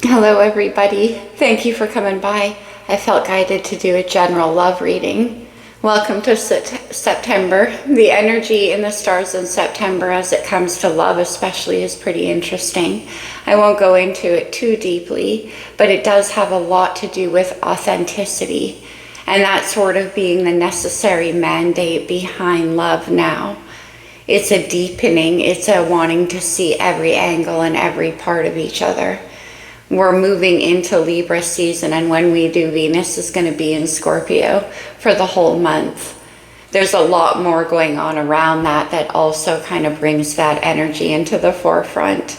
Hello everybody. Thank you for coming by. I felt guided to do a general love reading. Welcome to September. The energy in the stars in September as it comes to love especially is pretty interesting. I won't go into it too deeply, but it does have a lot to do with authenticity and that sort of being the necessary mandate behind love now. It's a deepening, it's a wanting to see every angle and every part of each other. We're moving into Libra season, and when we do, Venus is going to be in Scorpio for the whole month. There's a lot more going on around that also kind of brings that energy into the forefront.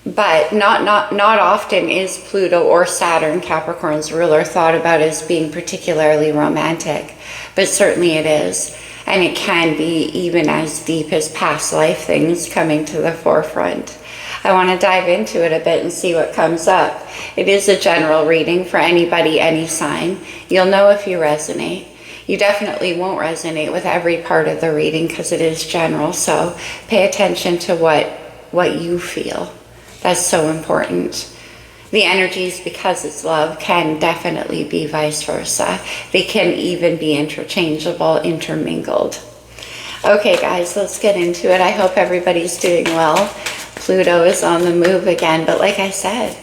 But not often is Pluto or Saturn, Capricorn's ruler, thought about as being particularly romantic, but certainly it is. And it can be even as deep as past life things coming to the forefront. I want to dive into it a bit and see what comes up. It is a general reading for anybody, any sign. You'll know if you resonate. You definitely won't resonate with every part of the reading because it is general, so pay attention to what you feel. That's so important. The energies, because it's love, can definitely be vice versa. They can even be interchangeable, intermingled. Okay guys, let's get into it. I hope everybody's doing well. Pluto is on the move again, but like I said,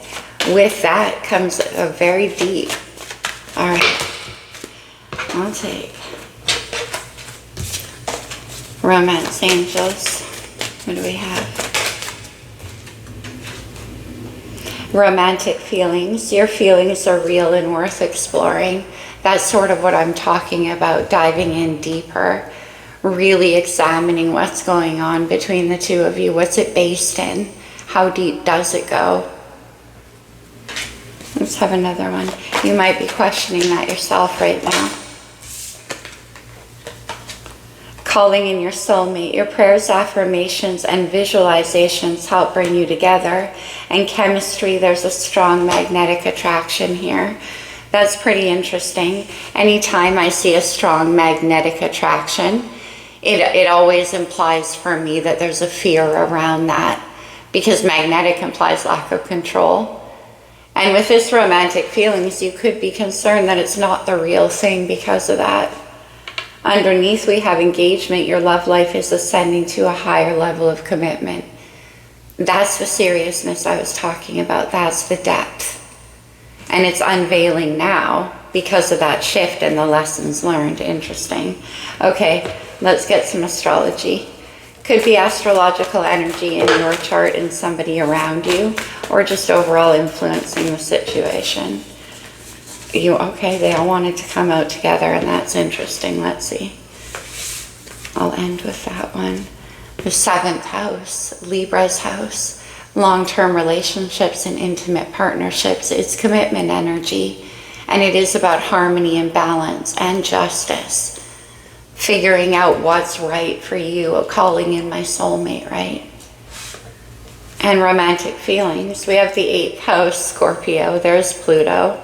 with that comes a very deep. All right, I'll take Romance Angels. What do we have? Romantic feelings. Your feelings are real and worth exploring. That's sort of what I'm talking about, diving in deeper. Really examining what's going on between the two of you. What's it based in? How deep does it go? Let's have another one. You might be questioning that yourself right now. Calling in your soulmate. Your prayers, affirmations, and visualizations help bring you together. And chemistry, there's a strong magnetic attraction here. That's pretty interesting. Anytime I see a strong magnetic attraction, it always implies for me that there's a fear around that, because magnetic implies lack of control. And with this romantic feelings, you could be concerned that it's not the real thing because of that. Underneath, we have engagement. Your love life is ascending to a higher level of commitment. That's the seriousness I was talking about. That's the depth. And it's unveiling now because of that shift and the lessons learned. Interesting. Okay. Let's get some astrology. Could be astrological energy in your chart and somebody around you, or just overall influencing the situation. Okay, they all wanted to come out together, and that's interesting. Let's see. I'll end with that one. The 7th house, Libra's house. Long-term relationships and intimate partnerships. It's commitment energy, and it is about harmony and balance and justice. Figuring out what's right for you, calling in my soulmate, right? And romantic feelings. We have the 8th house, Scorpio. There's Pluto.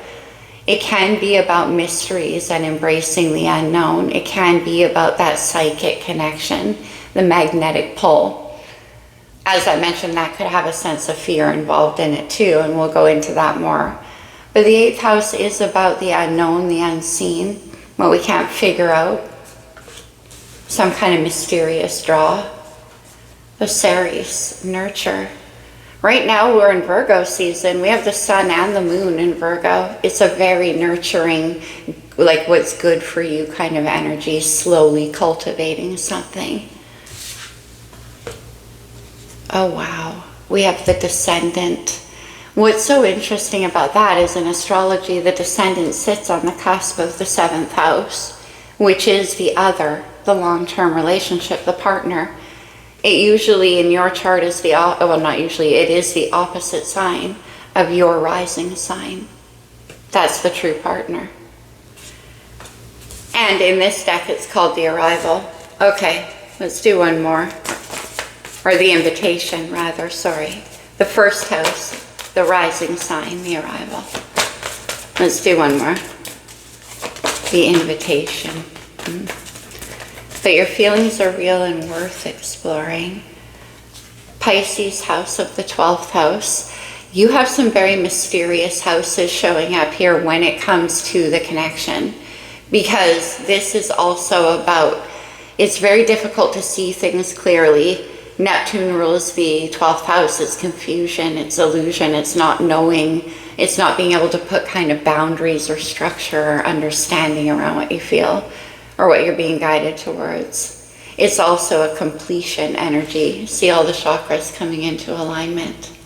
It can be about mysteries and embracing the unknown. It can be about that psychic connection, the magnetic pull. As I mentioned, that could have a sense of fear involved in it too, and we'll go into that more. But the 8th house is about the unknown, the unseen, what we can't figure out. Some kind of mysterious draw. The Ceres, nurture. Right now we're in Virgo season. We have the sun and the moon in Virgo. It's a very nurturing, like what's good for you kind of energy, slowly cultivating something. Oh wow, we have the descendant. What's so interesting about that is in astrology, the descendant sits on the cusp of the 7th house, which is the other, the long-term relationship, the partner. It usually in your chart is it is the opposite sign of your rising sign. That's the true partner. And in this deck, it's called the arrival. Okay, let's do one more. Or the invitation, rather, sorry. The 1st house, the rising sign, the arrival. Let's do one more. The invitation. But your feelings are real and worth exploring. Pisces, house of the 12th house. You have some very mysterious houses showing up here when it comes to the connection, because this is also about, it's very difficult to see things clearly. Neptune rules the 12th house. It's confusion, it's illusion, it's not knowing, it's not being able to put kind of boundaries or structure or understanding around what you feel or what you're being guided towards. It's also a completion energy. See all the chakras coming into alignment.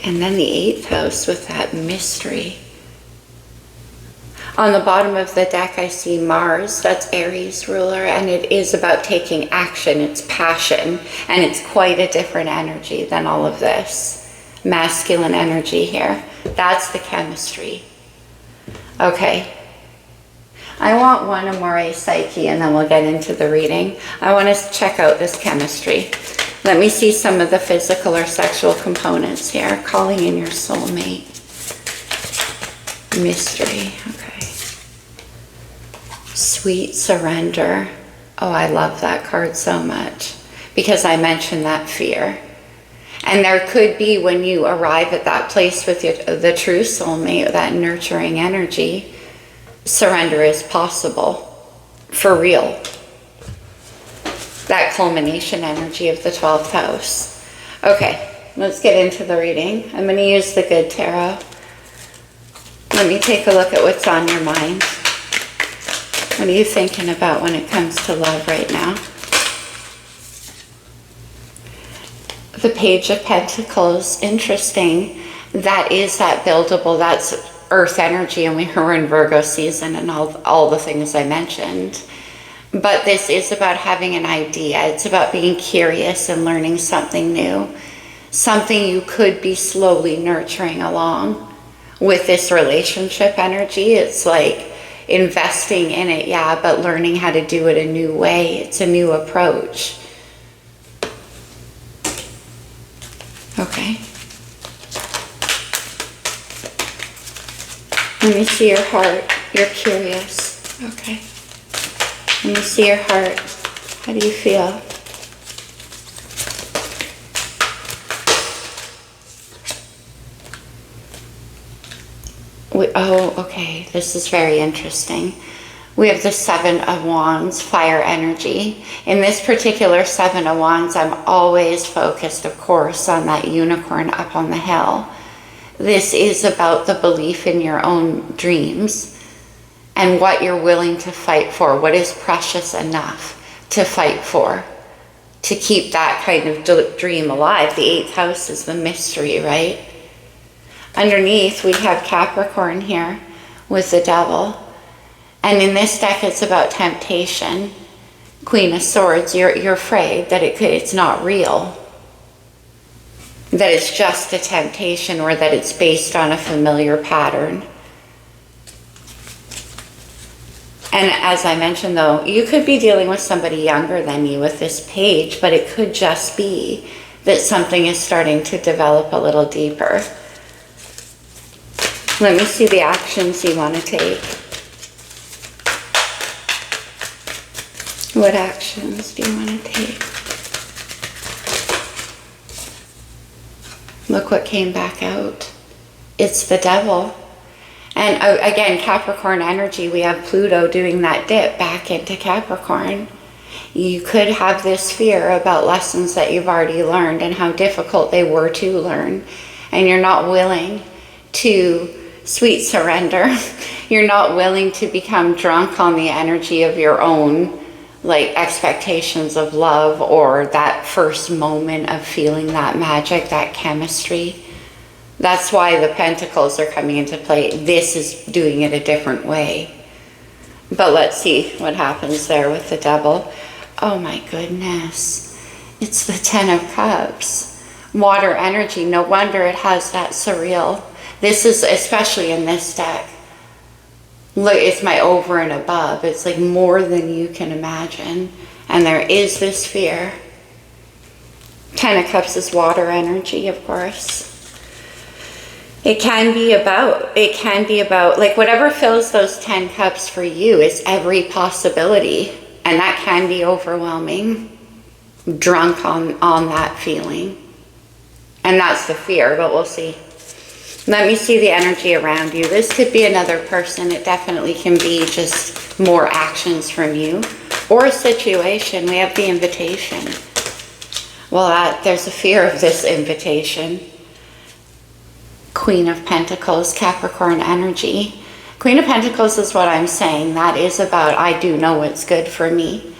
And then the 8th house with that mystery. On the bottom of the deck, I see Mars. That's Aries ruler, and it is about taking action. It's passion, and it's quite a different energy than all of this. Masculine energy here. That's the chemistry. Okay. I want one Amore Psyche, and then we'll get into the reading. I want to check out this chemistry. Let me see some of the physical or sexual components here. Calling in your soulmate. Mystery. Okay. Sweet surrender. Oh, I love that card so much because I mentioned that fear. And there could be, when you arrive at that place with the true soulmate, that nurturing energy, surrender is possible. For real. That culmination energy of the 12th house. Okay, let's get into the reading. I'm going to use the Good Tarot. Let me take a look at what's on your mind. What are you thinking about when it comes to love right now? The Page of Pentacles, interesting. That is that buildable, that's earth energy, and we're in Virgo season and all the things I mentioned. But this is about having an idea. It's about being curious and learning something new. Something you could be slowly nurturing along with this relationship energy. It's like investing in it, yeah, but learning how to do it a new way. It's a new approach. Okay. Let me see your heart. You're curious. Okay. Let me see your heart. How do you feel? Oh, okay. This is very interesting. We have the 7 of Wands, fire energy. In this particular 7 of Wands, I'm always focused, of course, on that unicorn up on the hill. This is about the belief in your own dreams and what you're willing to fight for, what is precious enough to fight for, to keep that kind of dream alive. The 8th house is the mystery, right? Underneath, we have Capricorn here with the Devil. And in this deck, it's about temptation. Queen of Swords, you're afraid that it's not real, that it's just a temptation, or that it's based on a familiar pattern. And as I mentioned, though, you could be dealing with somebody younger than you with this page, but it could just be that something is starting to develop a little deeper. Let me see the actions you want to take. What actions do you want to take? Look what came back out. It's the Devil. And again, Capricorn energy, we have Pluto doing that dip back into Capricorn. You could have this fear about lessons that you've already learned and how difficult they were to learn. And you're not willing to sweet surrender. You're not willing to become drunk on the energy of your own expectations of love, or that first moment of feeling that magic, that chemistry. That's why the Pentacles are coming into play. This is doing it a different way. But let's see what happens there with the Devil. Oh my goodness. It's the 10 of Cups. Water energy. No wonder it has that surreal. This is, especially in this deck, look, it's my over and above. It's like more than you can imagine. And there is this fear. 10 of Cups is water energy, of course. It can be about, like, whatever fills those 10 cups for you is every possibility. And that can be overwhelming. Drunk on that feeling. And that's the fear, but we'll see. Let me see the energy around you. This could be another person. It definitely can be just more actions from you or a situation. We have the invitation. Well, there's a fear of this invitation. Queen of Pentacles, Capricorn energy. Queen of Pentacles is what I'm saying. That is about, I do know what's good for me,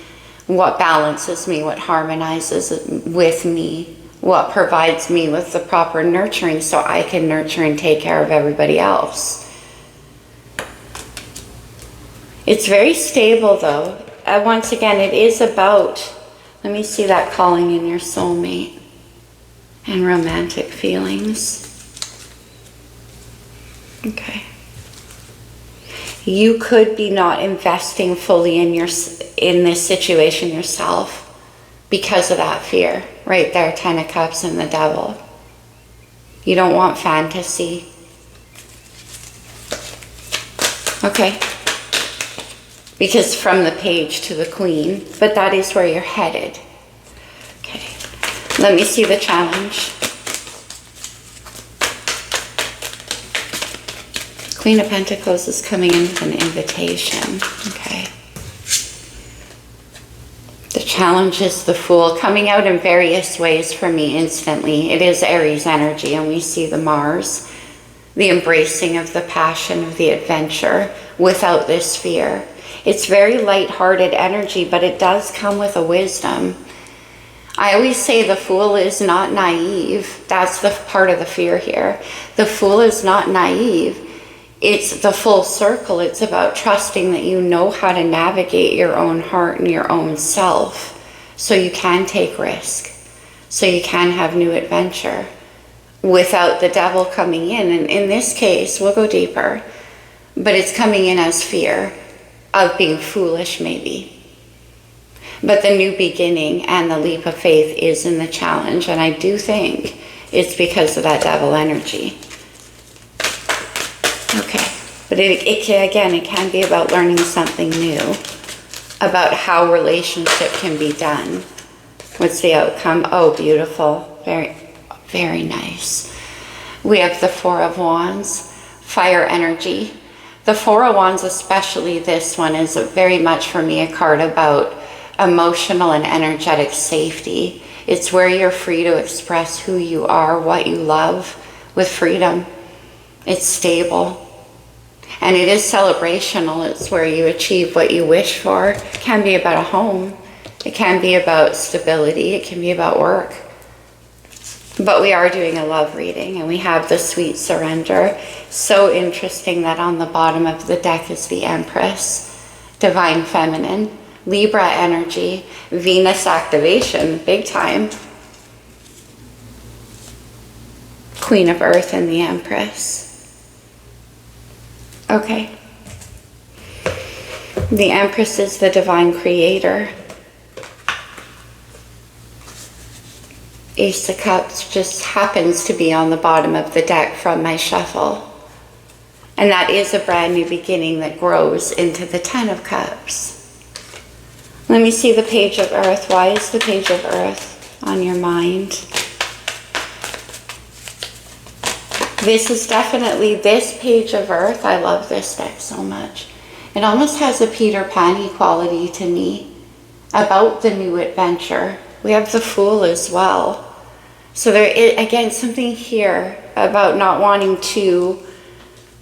what balances me, what harmonizes with me, what provides me with the proper nurturing so I can nurture and take care of everybody else. It's very stable though. Once again, it is about, let me see that calling in your soulmate and romantic feelings. Okay. You could be not investing fully in this situation yourself because of that fear. Right there, 10 of Cups and the Devil. You don't want fantasy. Okay. Because from the Page to the Queen, but that is where you're headed. Okay. Let me see the challenge. Queen of Pentacles is coming in with an invitation. Okay. The challenge is the Fool, coming out in various ways for me instantly. It is Aries energy, and we see the Mars, the embracing of the passion of the adventure without this fear. It's very light-hearted energy, but it does come with a wisdom. I always say the Fool is not naive. That's the part of the fear here. The Fool is not naive. It's the full circle. It's about trusting that you know how to navigate your own heart and your own self so you can take risk, so you can have new adventure without the Devil coming in. And in this case, we'll go deeper, but it's coming in as fear of being foolish maybe. But the new beginning and the leap of faith is in the challenge, and I do think it's because of that Devil energy. Okay, but it can be about learning something new, about how relationship can be done. What's the outcome? Oh, beautiful. Very, very nice. We have the Four of Wands, fire energy. The Four of Wands, especially this one, is very much for me a card about emotional and energetic safety. It's where you're free to express who you are, what you love with freedom. It's stable. And it is celebrational. It's where you achieve what you wish for. It can be about a home. It can be about stability. It can be about work. But we are doing a love reading, and we have the sweet surrender. So interesting that on the bottom of the deck is the Empress, divine feminine, Libra energy, Venus activation, big time. Queen of Earth and the Empress. Okay. The Empress is the divine creator. Ace of Cups just happens to be on the bottom of the deck from my shuffle. And that is a brand new beginning that grows into the 10 of Cups. Let me see the Page of Earth. Why is the Page of Earth on your mind? This is definitely, this Page of Earth, I love this deck so much. It almost has a Peter Pan quality to me about the new adventure. We have the Fool as well. So there is, again, something here about not wanting to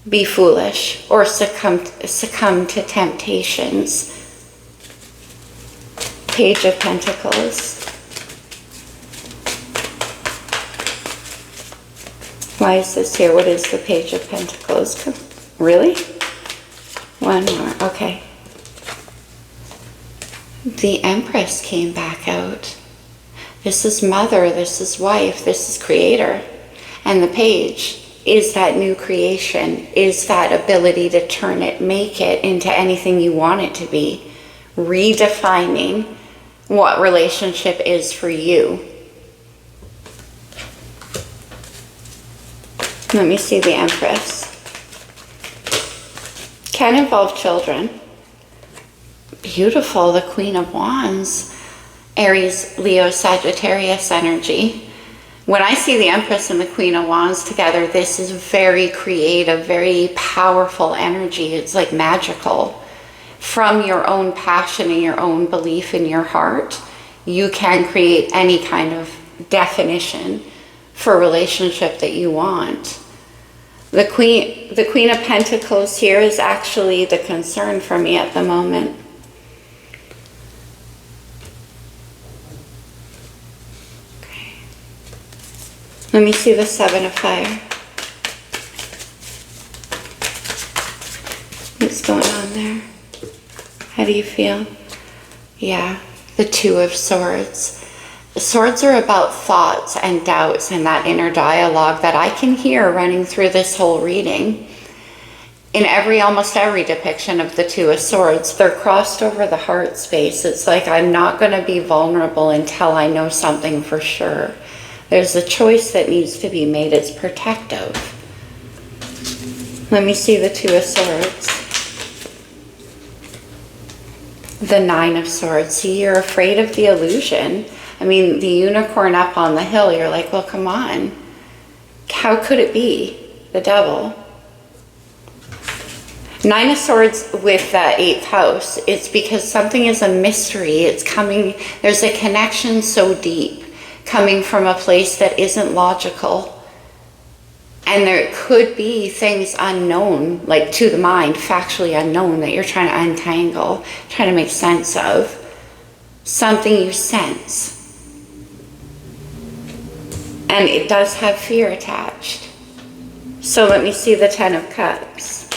be foolish or succumb to temptations. Page of Pentacles. Why is this here? What is the Page of Pentacles? Really? One more. Okay. The Empress came back out. This is mother, this is wife, this is creator. And the Page is that new creation, is that ability to turn it, make it into anything you want it to be. Redefining what relationship is for you. Let me see the Empress. Can involve children. Beautiful, the Queen of Wands. Aries, Leo, Sagittarius energy. When I see the Empress and the Queen of Wands together, this is very creative, very powerful energy. It's like magical. From your own passion and your own belief in your heart, you can create any kind of definition for a relationship that you want. The Queen of Pentacles here is actually the concern for me at the moment. Okay. Let me see the Seven of Fire. What's going on there? How do you feel? Yeah, the Two of Swords. Swords are about thoughts and doubts and that inner dialogue that I can hear running through this whole reading. In almost every depiction of the Two of Swords, they're crossed over the heart space. It's like, I'm not going to be vulnerable until I know something for sure. There's a choice that needs to be made. It's protective. Let me see the Two of Swords. The Nine of Swords. See, you're afraid of the illusion. I mean, the unicorn up on the hill, you're like, well, come on. How could it be the devil? Nine of Swords with the 8th house, it's because something is a mystery. It's coming, there's a connection so deep, coming from a place that isn't logical. And there could be things unknown, like to the mind, factually unknown, that you're trying to untangle, trying to make sense of. Something you sense. And it does have fear attached. So let me see the Ten of Cups.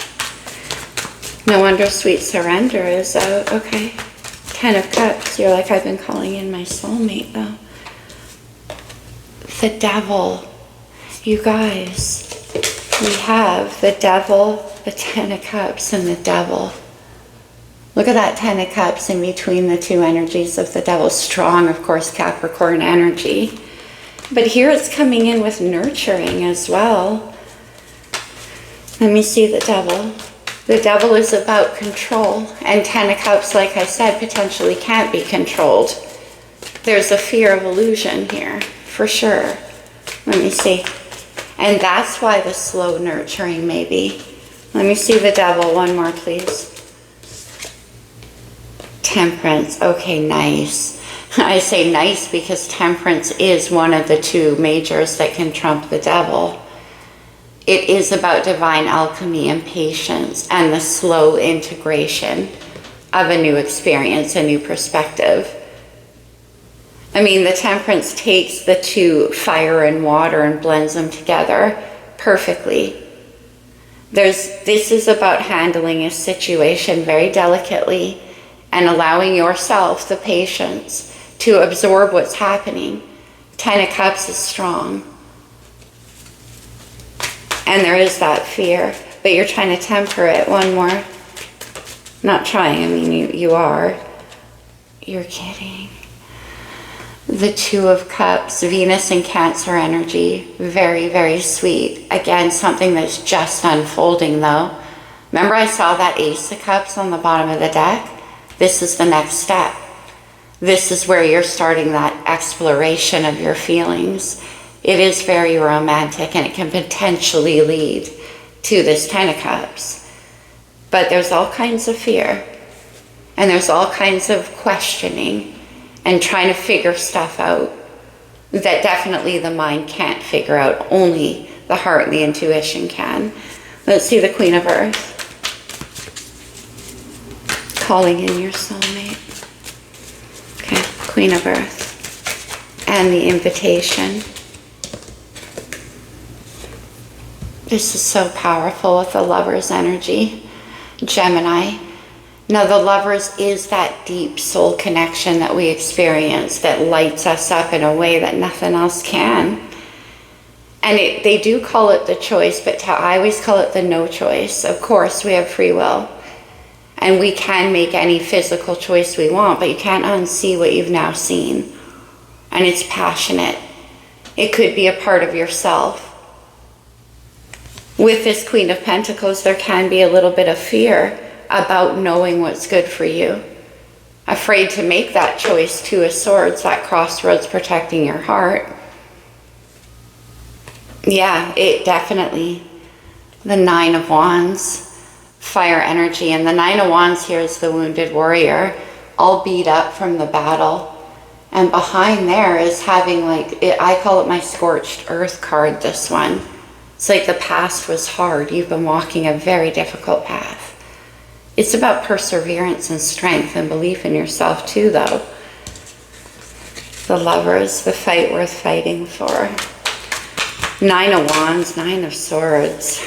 No wonder sweet surrender is out. Okay. Ten of Cups. You're like, I've been calling in my soulmate, though. The Devil. You guys, we have the Devil, the Ten of Cups, and the Devil. Look at that Ten of Cups in between the two energies of the Devil. Strong, of course, Capricorn energy. But here it's coming in with nurturing as well. Let me see the Devil. The Devil is about control. And Ten of Cups, like I said, potentially can't be controlled. There's a fear of illusion here, for sure. Let me see. And that's why the slow nurturing, maybe. Let me see the Devil. One more, please. Temperance. Okay, nice. I say nice because Temperance is one of the two majors that can trump the Devil. It is about divine alchemy and patience and the slow integration of a new experience, a new perspective. I mean, the Temperance takes the two, fire and water, and blends them together perfectly. This is about handling a situation very delicately and allowing yourself the patience to absorb what's happening. Ten of Cups is strong. And there is that fear, but you're trying to temper it. One more. Not trying, I mean, you are. You're kidding. The Two of Cups, Venus and Cancer energy. Very, very sweet. Again, something that's just unfolding though. Remember I saw that Ace of Cups on the bottom of the deck? This is the next step. This is where you're starting that exploration of your feelings. It is very romantic and it can potentially lead to this Ten of Cups. But there's all kinds of fear and there's all kinds of questioning and trying to figure stuff out that definitely the mind can't figure out. Only the heart and the intuition can. Let's see the Queen of Earth. Calling in your soulmate. Okay, Queen of Earth. And the invitation. This is so powerful with the Lover's energy. Gemini. Now the Lovers is that deep soul connection that we experience that lights us up in a way that nothing else can. And they do call it the choice, but I always call it the no choice. Of course, we have free will. And we can make any physical choice we want, but you can't unsee what you've now seen. And it's passionate. It could be a part of yourself. With this Queen of Pentacles, there can be a little bit of fear about knowing what's good for you. Afraid to make that choice. Two of Swords, that crossroads protecting your heart. Yeah, it definitely, the Nine of Wands, fire energy. And the Nine of Wands here is the wounded warrior, all beat up from the battle. And behind there is having like, I call it my scorched earth card, this one. It's like the past was hard. You've been walking a very difficult path. It's about perseverance and strength and belief in yourself too, though. The Lovers, the fight worth fighting for. Nine of Wands, Nine of Swords.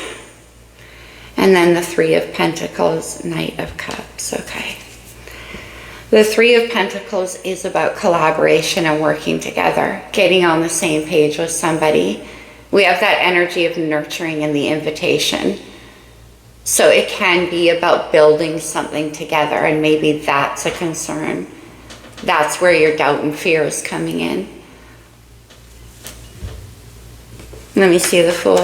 And then the Three of Pentacles, Knight of Cups. Okay. The Three of Pentacles is about collaboration and working together, getting on the same page with somebody. We have that energy of nurturing and the invitation. So it can be about building something together, and maybe that's a concern. That's where your doubt and fear is coming in. Let me see the Fool.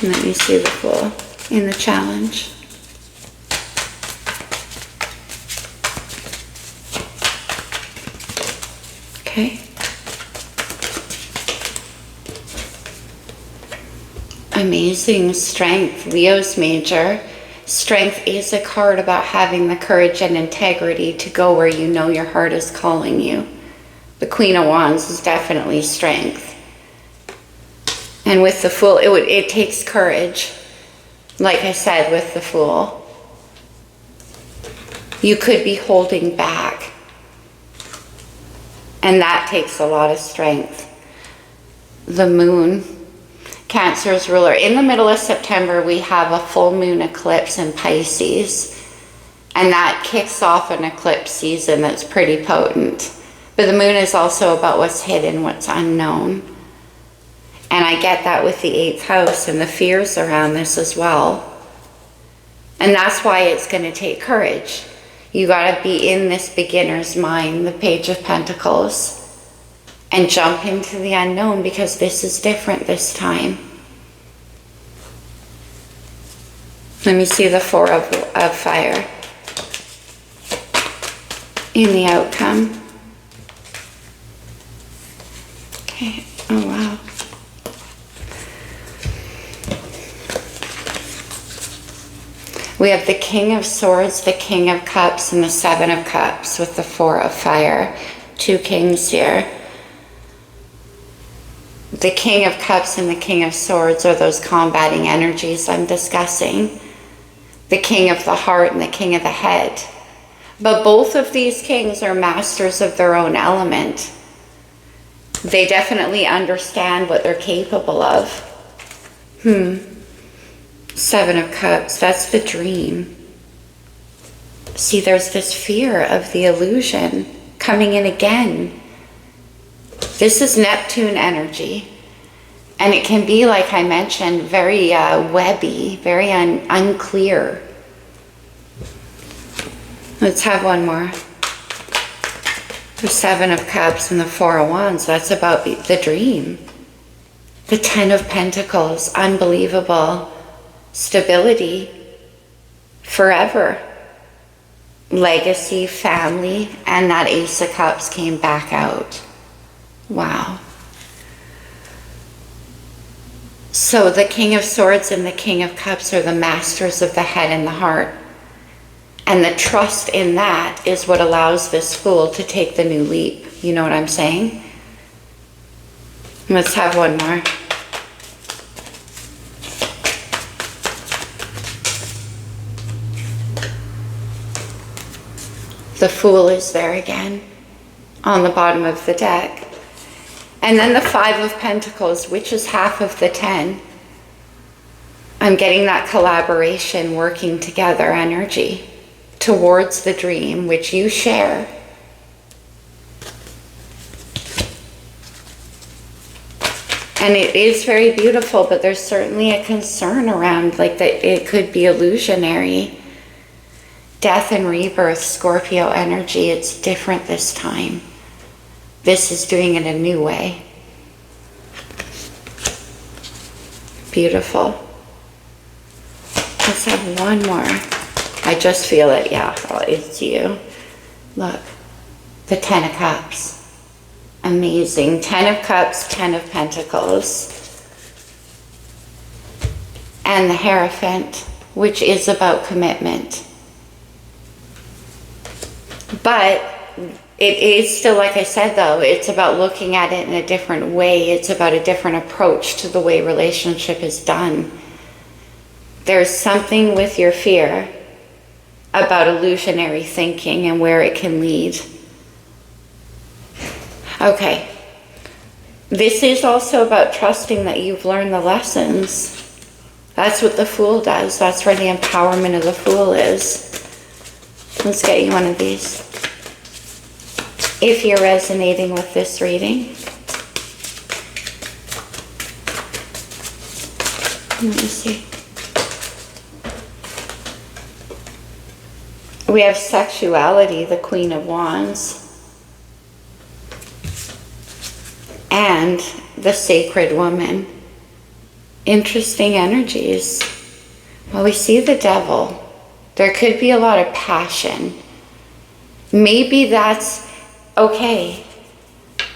Let me see the Fool in the challenge. Okay. Amazing strength, Leo's major. Strength is a card about having the courage and integrity to go where you know your heart is calling you. The Queen of Wands is definitely strength. And with the Fool, it takes courage. Like I said, with the Fool, you could be holding back. And that takes a lot of strength. The Moon, Cancer's ruler. In the middle of September, we have a full moon eclipse in Pisces. And that kicks off an eclipse season that's pretty potent. But the moon is also about what's hidden, what's unknown. And I get that with the 8th house and the fears around this as well. And that's why it's going to take courage. You got to be in this beginner's mind, the Page of Pentacles, and jump into the unknown, because this is different this time. Let me see the Four of Fire in the outcome. Okay, oh wow. We have the King of Swords, the King of Cups, and the Seven of Cups with the Four of Fire. Two kings here. The King of Cups and the King of Swords are those combating energies I'm discussing. The King of the Heart and the King of the Head. But both of these kings are masters of their own element. They definitely understand what they're capable of. Seven of Cups, that's the dream. See, there's this fear of the illusion coming in again. This is Neptune energy. And it can be, like I mentioned, very webby, very unclear. Let's have one more. The Seven of Cups and the Four of Wands, that's about the dream. The Ten of Pentacles, unbelievable. Stability, forever. Legacy, family, and that Ace of Cups came back out. Wow. So the King of Swords and the King of Cups are the masters of the head and the heart. And the trust in that is what allows this Fool to take the new leap. You know what I'm saying? Let's have one more. The Fool is there again on the bottom of the deck. And then the Five of Pentacles, which is half of the 10. I'm getting that collaboration, working together energy towards the dream, which you share. And it is very beautiful, but there's certainly a concern around, like, that it could be illusionary. Death and rebirth, Scorpio energy, it's different this time. This is doing it a new way. Beautiful. Let's have one more. I just feel it, yeah, it's you. Look, the Ten of Cups. Amazing. 10 of Cups, 10 of Pentacles. And the Hierophant, which is about commitment. But it is still, like I said, though, it's about looking at it in a different way. It's about a different approach to the way relationship is done. There's something with your fear about illusionary thinking and where it can lead. Okay. This is also about trusting that you've learned the lessons. That's what the Fool does. That's where the empowerment of the Fool is. Let's get you one of these. If you're resonating with this reading. Let me see. We have sexuality, the Queen of Wands. And the Sacred Woman. Interesting energies. Well, we see the Devil. There could be a lot of passion. Maybe that's okay.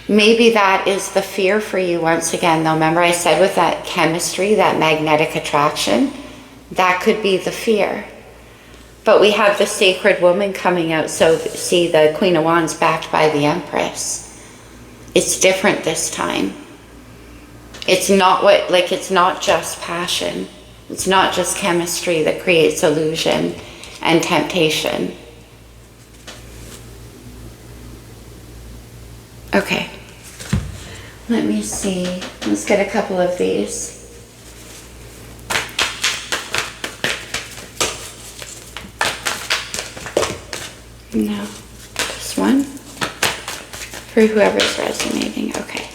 Maybe that is the fear for you once again, though. Remember I said with that chemistry, that magnetic attraction, that could be the fear. But we have the Sacred Woman coming out. So see, the Queen of Wands backed by the Empress. It's different this time. It's not it's not just passion. It's not just chemistry that creates illusion and temptation. Okay. Let me see. Let's get a couple of these. No, just one for whoever's resonating. Okay.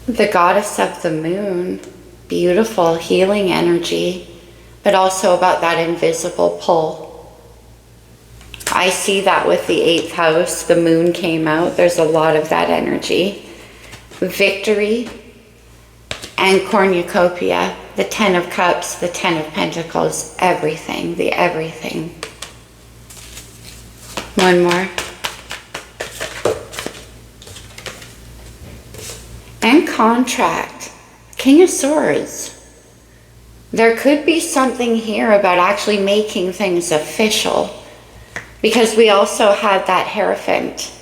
The Goddess of the Moon, beautiful healing energy, but also about that invisible pull. I see that with the 8th house, the moon came out. There's a lot of that energy. Victory and cornucopia, the 10 of Cups, the 10 of Pentacles, everything, the everything. One more. And contract, King of Swords. There could be something here about actually making things official, because we also had that Hierophant.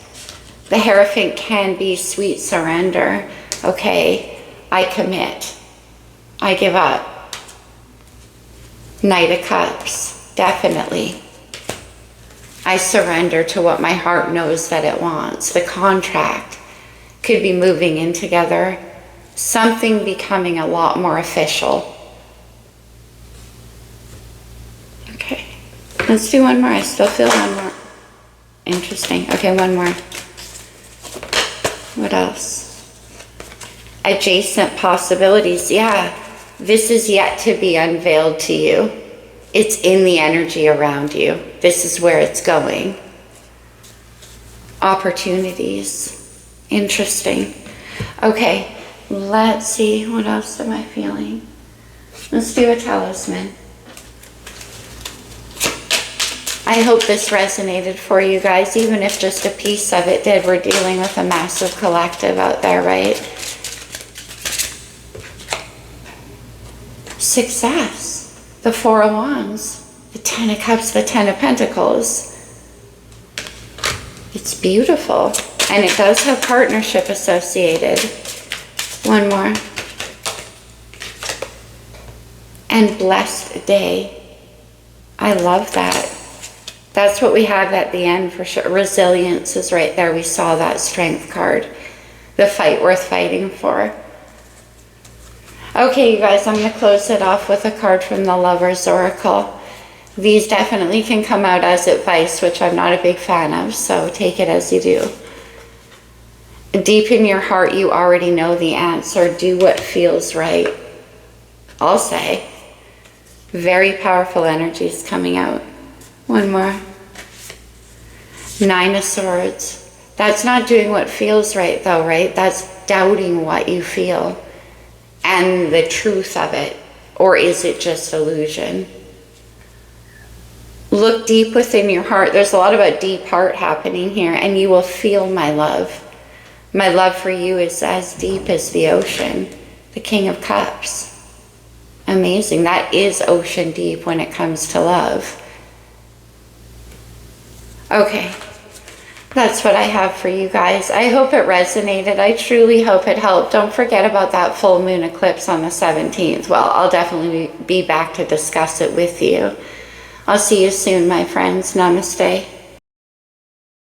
The Hierophant can be sweet surrender. Okay, I commit. I give up. Knight of Cups, definitely. I surrender to what my heart knows that it wants. The contract could be moving in together. Something becoming a lot more official. Okay, let's do one more. I still feel one more. Interesting. Okay, one more. What else? Adjacent possibilities. Yeah, this is yet to be unveiled to you. It's in the energy around you. This is where it's going. Opportunities. Interesting. Okay, let's see. What else am I feeling? Let's do a talisman. I hope this resonated for you guys, even if just a piece of it did. We're dealing with a massive collective out there, right? Success. The 4 of Wands. The 10 of Cups, the 10 of Pentacles. It's beautiful. And it does have partnership associated. One more. And blessed day. I love that. That's what we have at the end for sure. Resilience is right there. We saw that Strength card. The fight worth fighting for. Okay, you guys, I'm going to close it off with a card from the Lover's Oracle. These definitely can come out as advice, which I'm not a big fan of, so take it as you do. Deep in your heart, you already know the answer. Do what feels right. I'll say. Very powerful energies coming out. One more. 9 of Swords. That's not doing what feels right, though, right? That's doubting what you feel and the truth of it. Or is it just illusion? Look deep within your heart. There's a lot about deep heart happening here, and you will feel my love. My love for you is as deep as the ocean, the King of Cups. Amazing. That is ocean deep when it comes to love. Okay. That's what I have for you guys. I hope it resonated. I truly hope it helped. Don't forget about that full moon eclipse on the 17th. Well, I'll definitely be back to discuss it with you. I'll see you soon, my friends. Namaste.